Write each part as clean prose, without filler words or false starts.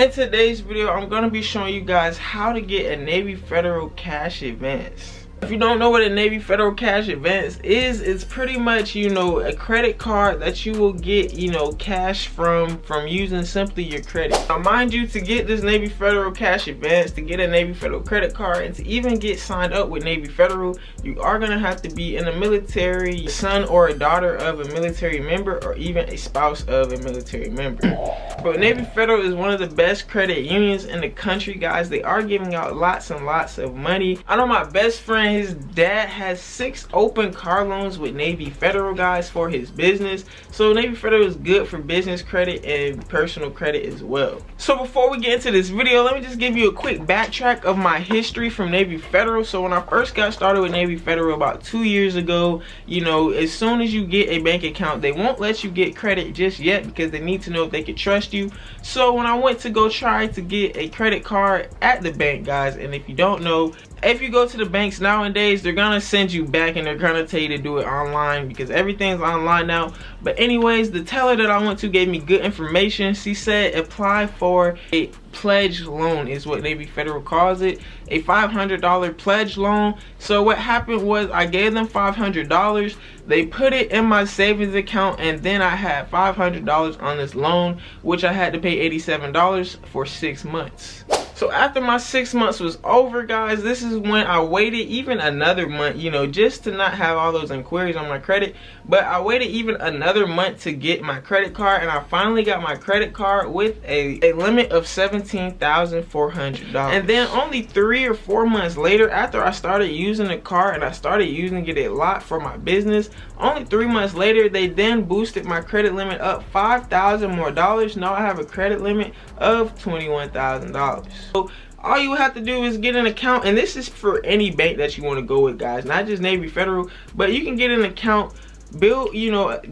In today's video, I'm going to be showing you guys how to get a Navy Federal cash advance. If you don't know what a Navy Federal cash advance is, it's pretty much, a credit card that you will get, cash from using simply your credit. Now, mind you, to get this Navy Federal cash advance, to get a Navy Federal credit card, and to even get signed up with Navy Federal, you are going to have to be in the military, son or a daughter of a military member, or even a spouse of a military member. But Navy Federal is one of the best credit unions in the country, guys. They are giving out lots and lots of money. I know my best friend, his dad has 6 open car loans with Navy Federal, guys, for his business. So Navy Federal is good for business credit and personal credit as well. So before we get into this video, let me just give you a quick backtrack of my history from Navy Federal. So when I first got started with Navy Federal about 2 years ago, as soon as you get a bank account, they won't let you get credit just yet because they need to know if they can trust you. So when I went to go try to get a credit card at the bank, guys, and if you don't know, if you go to the banks nowadays, they're gonna send you back and they're gonna tell you to do it online because everything's online now. But anyways, the teller that I went to gave me good information. She said apply for a pledge loan is what Navy Federal calls it, a $500 pledge loan. So what happened was I gave them $500. They put it in my savings account, and then I had $500 on this loan, which I had to pay $87 for 6 months. So after my 6 months was over, guys, this is when I waited even another month, just to not have all those inquiries on my credit. But I waited even another month to get my credit card, and I finally got my credit card with a limit of $17,400. And then only 3 or 4 months later, after I started using the card and I started using it a lot for my business, only 3 months later, they then boosted my credit limit up $5,000 more. Now I have a credit limit of $21,000. So all you have to do is get an account, and this is for any bank that you want to go with, guys, not just Navy Federal, but you can get an account, build,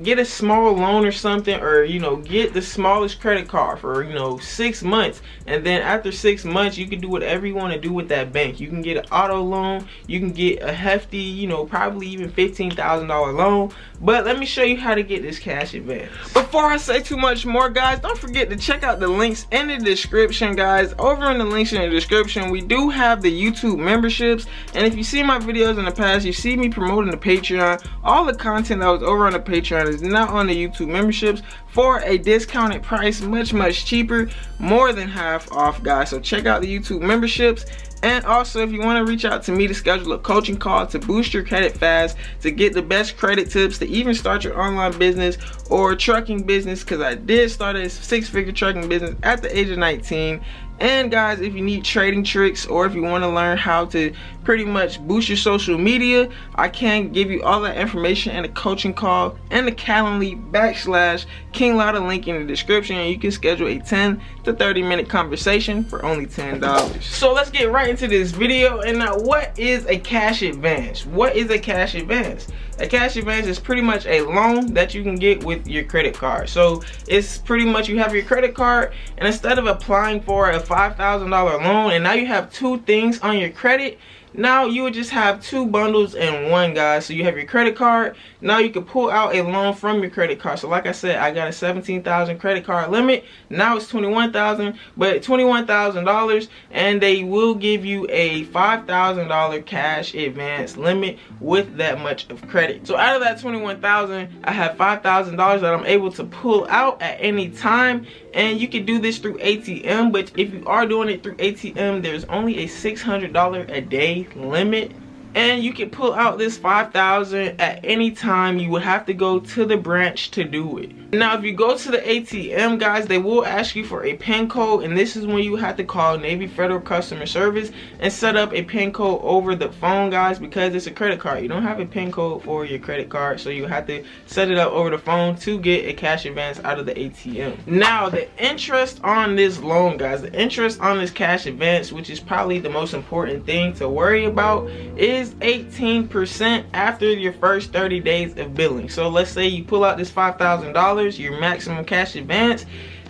get a small loan or something, or get the smallest credit card for 6 months, and then after 6 months you can do whatever you want to do with that bank. You can get an auto loan, you can get a hefty, probably even $15,000 loan. But let me show you how to get this cash advance. Before I say too much more, guys, don't forget to check out the links in the description, guys. Over in the links in the description, we do have the YouTube memberships, and if you see my videos in the past, you see me promoting the Patreon. All the content that was over on the Patreon is now on the YouTube memberships for a discounted price, much cheaper, more than half off, guys. So check out the YouTube memberships. And also, if you want to reach out to me to schedule a coaching call to boost your credit fast, to get the best credit tips, to even start your online business or trucking business, because I did start a 6-figure trucking business at the age of 19. And guys, if you need trading tricks, or if you want to learn how to pretty much boost your social media, I can give you all that information in a coaching call and the Calendly/KINGLATTA link in the description, and you can schedule a 10 to 30 minute conversation for only $10. So let's get right into this video. And now, what is a cash advance? What is a cash advance? A cash advance is pretty much a loan that you can get with your credit card. So it's pretty much, you have your credit card, and instead of applying for a $5,000 loan, and now you have 2 things on your credit, now you would just have 2 bundles in one, guys. So you have your credit card, now you can pull out a loan from your credit card. So like I said, I got a $17,000 credit card limit. Now it's $21,000, but $21,000, and they will give you a $5,000 cash advance limit with that much of credit. So out of that $21,000, I have $5,000 that I'm able to pull out at any time. And you can do this through ATM, but if you are doing it through ATM, there's only a $600 a day limit. And you can pull out this $5,000 at any time. You would have to go to the branch to do it. Now, if you go to the ATM, guys, they will ask you for a PIN code, and this is when you have to call Navy Federal customer service and set up a PIN code over the phone, guys, because it's a credit card. You don't have a PIN code for your credit card, so you have to set it up over the phone to get a cash advance out of the ATM. Now, the interest on this loan, guys, the interest on this cash advance, which is probably the most important thing to worry about, is 18% after your first 30 days of billing. So let's say you pull out this $5,000, your maximum cash advance.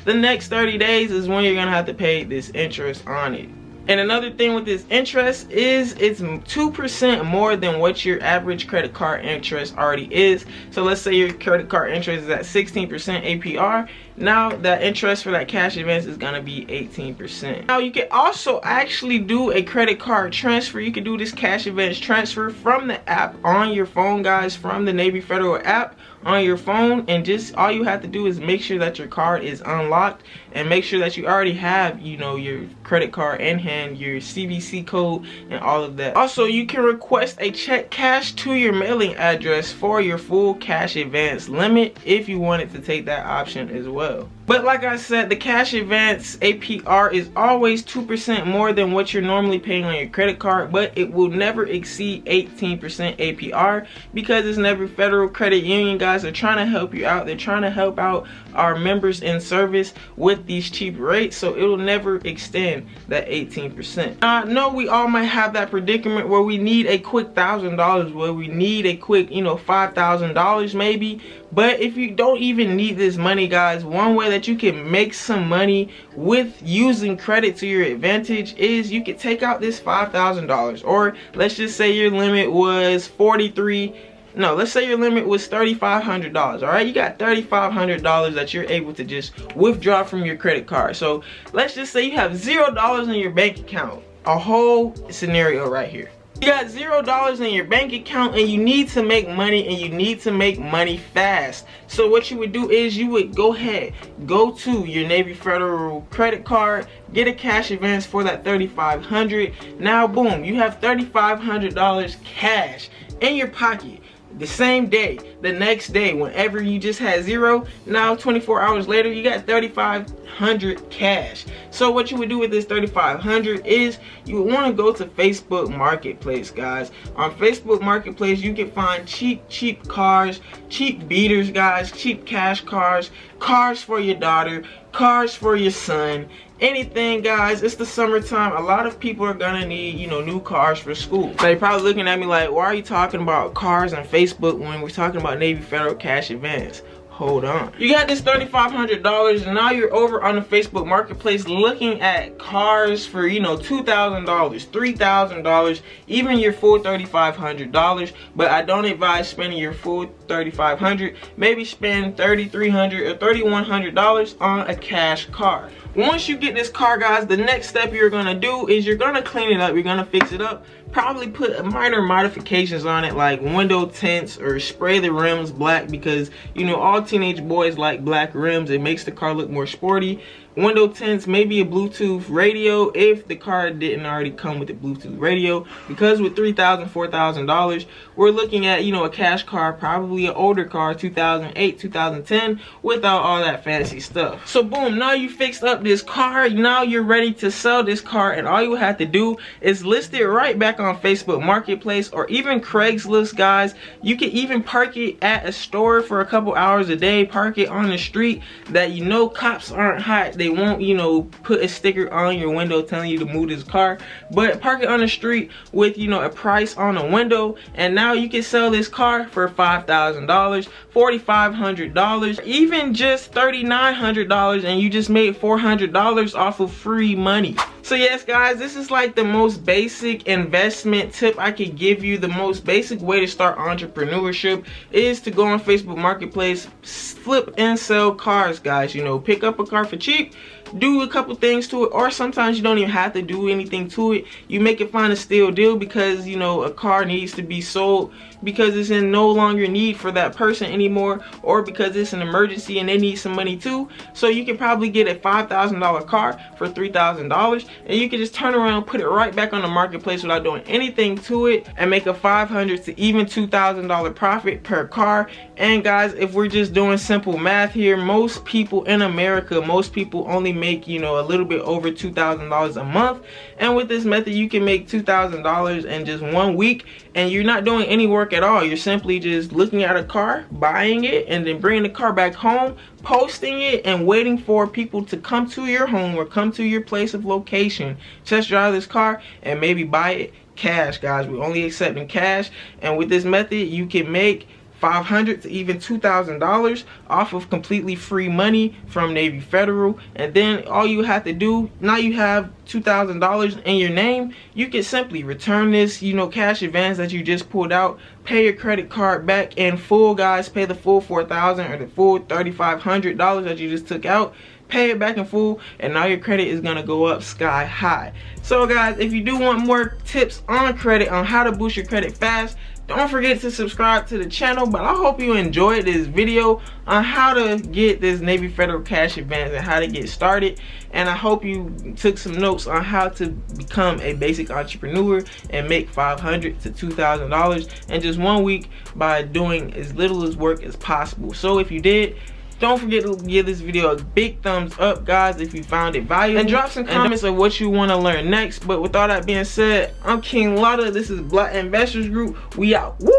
The next 30 days is when you're gonna have to pay this interest on it. And another thing with this interest is it's 2% more than what your average credit card interest already is. So let's say your credit card interest is at 16% APR, now that interest for that cash advance is gonna be 18%. Now you can also actually do a credit card transfer. You can do this cash advance transfer from the app on your phone, guys, from the Navy Federal app on your phone, and just all you have to do is make sure that your card is unlocked and make sure that you already have, you know, your credit card in hand, your CVC code, and all of that. Also, you can request a check cash to your mailing address for your full cash advance limit if you wanted to take that option as well. But like I said, the cash advance APR is always 2% more than what you're normally paying on your credit card, but it will never exceed 18% APR because it's Navy Federal Credit Union, guys. They're trying to help you out. They're trying to help out our members in service with these cheap rates, so it will never extend that 18%. Now, I know we all might have that predicament where we need a quick $1,000, where we need a quick, you know, $5,000 maybe. But if you don't even need this money, guys, one way that you can make some money with using credit to your advantage is you can take out this $5,000, or let's just say your limit was let's say your limit was $3,500. All right, you got $3,500 that you're able to just withdraw from your credit card. So let's just say you have $0 in your bank account. A whole scenario right here. You got $0 in your bank account and you need to make money, and you need to make money fast. So what you would do is you would go to your Navy Federal credit card, get a cash advance for that $3,500. Now boom, you have $3,500 cash in your pocket. The same day, the next day, whenever you just had zero, now 24 hours later you got $3,500 cash. So what you would do with this $3,500 is you would want to go to Facebook Marketplace, guys. On Facebook Marketplace you can find cheap cars, cheap beaters, guys, cheap cash cars, cars for your daughter, cars for your son, anything, guys. It's the summertime. A lot of people are gonna need, you know, new cars for school. So you're probably looking at me like, why are you talking about cars on Facebook when we're talking about Navy Federal Cash Advance? Hold on. You got this $3,500 and now you're over on the Facebook Marketplace looking at cars for, you know, $2,000, $3,000, even your full $3,500. But I don't advise spending your full $3,500. Maybe spend $3,300 or $3,100 on a cash car. Once you get this car, guys, the next step you're gonna do is you're gonna clean it up. You're gonna fix it up, probably put minor modifications on it, like window tints, or spray the rims black, because you know all teenage boys like black rims. It makes the car look more sporty. Window tints, maybe a Bluetooth radio if the car didn't already come with a Bluetooth radio, because with $3,000, $4,000 we're looking at, you know, a cash car, probably an older car, 2008, 2010, without all that fancy stuff. So boom, now you fixed up this car, now you're ready to sell this car, and all you have to do is list it right back on Facebook Marketplace or even Craigslist, guys. You can even park it at a store for a couple hours a day, park it on the street that you know cops aren't hot. They won't, you know, put a sticker on your window telling you to move this car, but park it on the street with, you know, a price on the window, and now you can sell this car for $5,000, $4,500, even just $3,900, and you just made $400 off of free money. So yes, guys, this is like the most basic investment tip I could give you. The most basic way to start entrepreneurship is to go on Facebook Marketplace, flip and sell cars, guys. You know, pick up a car for cheap, do a couple things to it, or sometimes you don't even have to do anything to it. You make it find a steal deal because, you know, a car needs to be sold because it's in no longer need for that person anymore, or because it's an emergency and they need some money too. So you can probably get a $5,000 car for $3,000, and you can just turn around, put it right back on the marketplace without doing anything to it, and make a $500 to even $2,000 profit per car. And guys, if we're just doing simple math here, most people in America, most people only make, you know, a little bit over $2,000 a month, and with this method you can make $2,000 in just 1 week, and you're not doing any work at all. You're simply just looking at a car, buying it, and then bringing the car back home, posting it, and waiting for people to come to your home or come to your place of location, test drive this car, and maybe buy it cash, guys. We're only accepting cash, and with this method you can make $500 to even $2,000 off of completely free money from Navy Federal. And then all you have to do, now you have $2,000 in your name, you can simply return this, you know, cash advance that you just pulled out, pay your credit card back in full, guys. Pay the full $4,000 or the full $3,500 that you just took out. Pay it back in full, and now your credit is gonna go up sky high. So guys, if you do want more tips on credit, on how to boost your credit fast, don't forget to subscribe to the channel. But I hope you enjoyed this video on how to get this Navy Federal cash advance and how to get started. And I hope you took some notes on how to become a basic entrepreneur and make $500 to $2,000 in just 1 week by doing as little as work as possible. So if you did, don't forget to give this video a big thumbs up, guys, if you found it valuable, and drop some comments of what you want to learn next. But with all that being said, I'm King Latta. This is Black Investors Group. We out. Woo!